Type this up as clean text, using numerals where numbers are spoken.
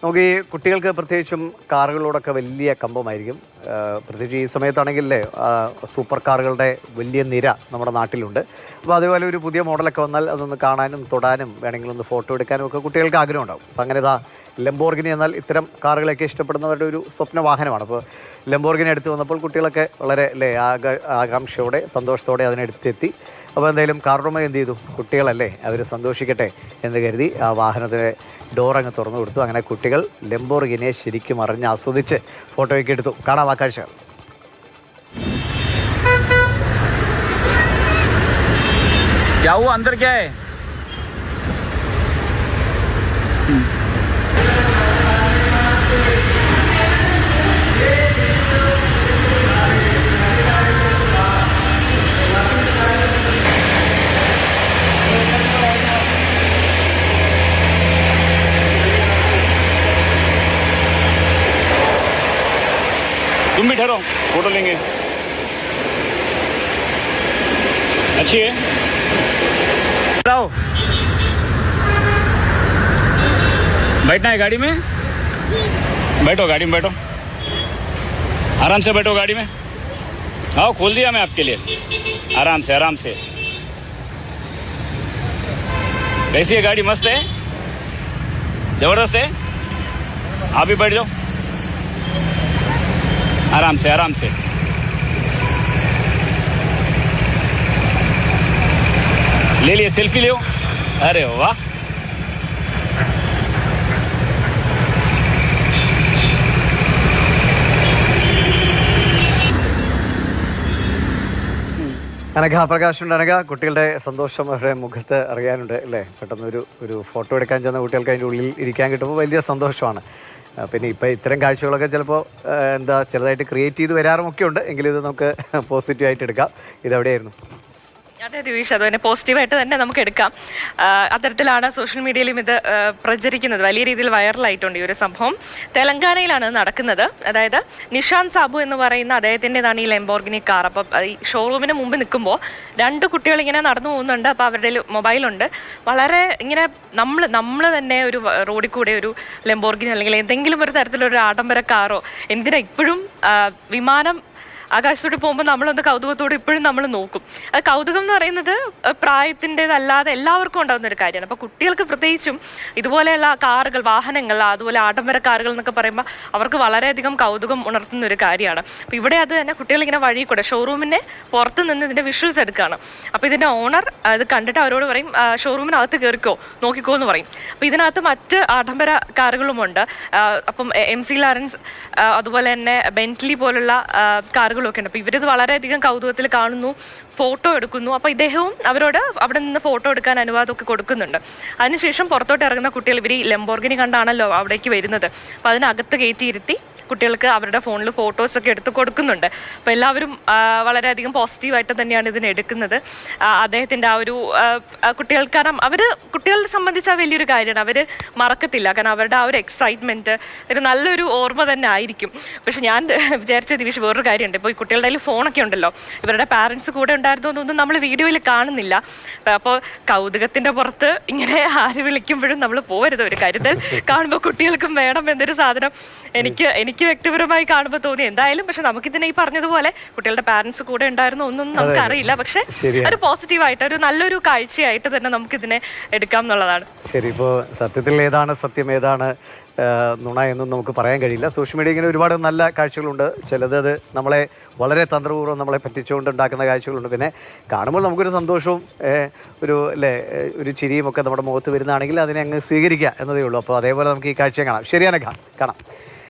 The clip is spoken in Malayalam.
നമുക്ക് ഈ കുട്ടികൾക്ക് പ്രത്യേകിച്ചും കാറുകളോടൊക്കെ വലിയ കമ്പമായിരിക്കും. പ്രത്യേകിച്ച് ഈ സമയത്താണെങ്കിലേ സൂപ്പർ കാറുകളുടെ വലിയ നിര നമ്മുടെ നാട്ടിലുണ്ട്. അപ്പോൾ അതുപോലെ ഒരു പുതിയ മോഡലൊക്കെ വന്നാൽ അതൊന്ന് കാണാനും തൊടാനും വേണമെങ്കിൽ ഒന്ന് ഫോട്ടോ എടുക്കാനും ഒക്കെ കുട്ടികൾക്ക് ആഗ്രഹം ഉണ്ടാവും. അപ്പം അങ്ങനെ ലംബോർഗിനി എന്നാൽ ഇത്തരം കാറുകളൊക്കെ ഇഷ്ടപ്പെടുന്നവരുടെ ഒരു സ്വപ്ന വാഹനമാണ്. അപ്പോൾ ലംബോർഗിനി എടുത്ത് വന്നപ്പോൾ കുട്ടികളൊക്കെ വളരെ ആകാംക്ഷയോടെ സന്തോഷത്തോടെ അതിനെടുത്തെത്തി. അപ്പോൾ എന്തായാലും കാറുടമ എന്ത് ചെയ്തു, കുട്ടികളല്ലേ അവർ സന്തോഷിക്കട്ടെ എന്ന് കരുതി ആ വാഹനത്തിൻ്റെ ഡോറങ്ങ് തുറന്നു കൊടുത്തു. അങ്ങനെ കുട്ടികൾ ലംബോർഗിനിയെ ശരിക്കും അറിഞ്ഞ് ആസ്വദിച്ച് ഫോട്ടോയൊക്കെ എടുത്തു. കാണാം ആ കാഴ്ചകൾ. क्या हुआ, अंदर क्या है? तुम भी ठहरो, फोटो लेंगे। अच्छी है, बताओ। बैठना है गाड़ी में? बैठो गाड़ी में, बैठो, आराम से बैठो गाड़ी में। आओ, खोल दिया मैं आपके लिए, आराम से आराम से। कैसी है गाड़ी? मस्त है, जबरदस्त है। आप भी बैठ जाओ, आराम से आराम से। ले लिए, सेल्फी ले। अरे वाह, പ്രകാശുണ്ട്. കുട്ടികളുടെ സന്തോഷം അവരുടെ മുഖത്ത് അറിയാനുണ്ട് അല്ലേ. പെട്ടെന്നൊരു ഫോട്ടോ എടുക്കാൻ ചെന്ന കുട്ടികൾക്ക് അതിൻ്റെ ഉള്ളിൽ ഇരിക്കാൻ കിട്ടുമ്പോൾ വലിയ സന്തോഷമാണ്. പിന്നെ ഇപ്പോൾ ഇത്തരം കാഴ്ചകളൊക്കെ ചിലപ്പോൾ ചെറുതായിട്ട് ക്രിയേറ്റ് ചെയ്ത് വരാറുമൊക്കെ ഉണ്ട്. എങ്കിലും ഇത് നമുക്ക് പോസിറ്റീവായിട്ട് എടുക്കാം. ഇതെവിടെയായിരുന്നു? അതെ ദിവിഷ്, അതുതന്നെ പോസിറ്റീവായിട്ട് തന്നെ നമുക്ക് എടുക്കാം. അത്തരത്തിലാണ് സോഷ്യൽ മീഡിയയിലും ഇത് പ്രചരിക്കുന്നത്. വലിയ രീതിയിൽ വൈറലായിട്ടുണ്ട് ഈ ഒരു സംഭവം. തെലങ്കാനയിലാണ് നടക്കുന്നത്. അതായത് നിഷാന്ത് സാബു എന്ന് പറയുന്ന അദ്ദേഹത്തിൻ്റെതാണ് ഈ ലംബോർഗിനി കാർ. അപ്പം ഈ ഷോറൂമിന് മുമ്പ് നിൽക്കുമ്പോൾ രണ്ട് കുട്ടികൾ ഇങ്ങനെ നടന്നു പോകുന്നുണ്ട്. അപ്പോൾ അവരുടെ മൊബൈലുണ്ട്. വളരെ ഇങ്ങനെ നമ്മൾ തന്നെ ഒരു റോഡിൽ കൂടെ ഒരു ലംബോർഗിനി അല്ലെങ്കിൽ എന്തെങ്കിലും ഒരു തരത്തിലൊരു ആഡംബര കാറോ, എന്തിനാ ഇപ്പോഴും വിമാനം ആകാശത്തോട്ട് പോകുമ്പോൾ നമ്മളൊന്ന് കൗതുകത്തോടെ ഇപ്പോഴും നമ്മൾ നോക്കും. അത് കൗതുകം എന്ന് പറയുന്നത് പ്രായത്തിൻ്റെതല്ലാതെ എല്ലാവർക്കും ഉണ്ടാകുന്ന ഒരു കാര്യമാണ്. അപ്പോൾ കുട്ടികൾക്ക് പ്രത്യേകിച്ചും ഇതുപോലെയുള്ള കാറുകൾ, വാഹനങ്ങൾ, അതുപോലെ ആഡംബര കാറുകൾ എന്നൊക്കെ പറയുമ്പോൾ അവർക്ക് വളരെയധികം കൗതുകം ഉണർത്തുന്ന ഒരു കാര്യമാണ്. അപ്പോൾ ഇവിടെ അത് തന്നെ കുട്ടികളിങ്ങനെ വഴി കൂടെ ഷോറൂമിൻ്റെ പുറത്ത് നിന്ന് ഇതിൻ്റെ വിഷ്വൽസ് എടുക്കുകയാണ്. അപ്പോൾ ഇതിൻ്റെ ഓണർ ഇത് കണ്ടിട്ട് അവരോട് പറയും, ഷോറൂമിനകത്ത് കയറിക്കോ, നോക്കിക്കോ എന്ന് പറയും. അപ്പോൾ ഇതിനകത്ത് മറ്റ് ആഡംബര കാറുകളുമുണ്ട്. അപ്പം MC ലാരൻസ്, അതുപോലെ തന്നെ ബെന്റ്ലി പോലുള്ള കാറുകളൊക്കെ ഉണ്ട്. അപ്പോൾ ഇവരിത് വളരെയധികം കൗതുകത്തിൽ കാണുന്നു, ഫോട്ടോ എടുക്കുന്നു. അപ്പോൾ ഇദ്ദേഹവും അവരോട് അവിടെ നിന്ന് ഫോട്ടോ എടുക്കാൻ അനുവാദമൊക്കെ കൊടുക്കുന്നുണ്ട്. അതിനുശേഷം പുറത്തോട്ട് ഇറങ്ങുന്ന കുട്ടികൾ ഇവർ ഈ ലംബോർഗിനി കണ്ടാണല്ലോ അവിടേക്ക് വരുന്നത്. അപ്പോൾ അതിനകത്ത് കയറ്റിയിരുത്തി കുട്ടികൾക്ക് അവരുടെ ഫോണിൽ ഫോട്ടോസൊക്കെ എടുത്ത് കൊടുക്കുന്നുണ്ട്. അപ്പോൾ എല്ലാവരും വളരെയധികം പോസിറ്റീവായിട്ട് തന്നെയാണ് ഇതിനെ എടുക്കുന്നത്. അദ്ദേഹത്തിൻ്റെ ആ ഒരു കുട്ടികൾക്ക്, കാരണം കുട്ടികളെ സംബന്ധിച്ച് ആ വലിയൊരു കാര്യമാണ്. അവർ മറക്കത്തില്ല, കാരണം അവരുടെ ആ ഒരു എക്സൈറ്റ്മെൻറ്റ് ഒരു നല്ലൊരു ഓർമ്മ തന്നെ ആയിരിക്കും. പക്ഷെ ഞാൻ വിചാരിച്ച ദിവിഷ് വേറൊരു കാര്യമുണ്ട്. ഇപ്പോൾ ഈ കുട്ടികളുടെ കയ്യിൽ ഫോണൊക്കെ ഉണ്ടല്ലോ, ഇവരുടെ പാരൻസ് കൂടെ ഉണ്ടായിരുന്നു എന്നൊന്നും നമ്മൾ വീഡിയോയിൽ കാണുന്നില്ല. അപ്പോൾ കൗതുകത്തിൻ്റെ പുറത്ത് ഇങ്ങനെ ആര് വിളിക്കുമ്പോഴും നമ്മൾ പോകരുത്. ഒരു കരുതൽ കാണുമ്പോൾ കുട്ടികൾക്കും വേണം എന്നൊരു സാധനം എനിക്ക് വ്യക്തിപരമായി കാണുമ്പോൾ തോന്നി. എന്തായാലും പക്ഷെ നമുക്കിതിനെ ഈ പറഞ്ഞതുപോലെ കുട്ടികളുടെ പാരൻസ് കൂടെ ഉണ്ടായിരുന്നു ഒന്നും നമുക്കറിയില്ല. പക്ഷെ ഒരു പോസിറ്റീവായിട്ട് ഒരു നല്ലൊരു കാഴ്ചയായിട്ട് തന്നെ നമുക്കിതിനെ എടുക്കാം എന്നുള്ളതാണ്. ശരി, ഇപ്പോൾ സത്യത്തിൽ ഏതാണ് സത്യം ഏതാണ് നുണ എന്നും നമുക്ക് പറയാൻ കഴിയില്ല. സോഷ്യൽ മീഡിയ ഇങ്ങനെ ഒരുപാട് നല്ല കാഴ്ചകളുണ്ട്. ചിലത് നമ്മളെ വളരെ തന്ത്രപൂർവ്വം നമ്മളെ പറ്റിച്ചുകൊണ്ട് ഉണ്ടാക്കുന്ന കാഴ്ചകളുണ്ട്. പിന്നെ കാണുമ്പോൾ നമുക്കൊരു സന്തോഷവും ഒരു ചിരിയും ഒക്കെ നമ്മുടെ മുഖത്ത് വരുന്നതാണെങ്കിൽ അതിനെ അങ്ങ് സ്വീകരിക്കുക എന്നതേ ഉള്ളൂ. അപ്പോൾ അതേപോലെ നമുക്ക് ഈ കാഴ്ച കാണാം. ശരിയാണ്, കാണാം.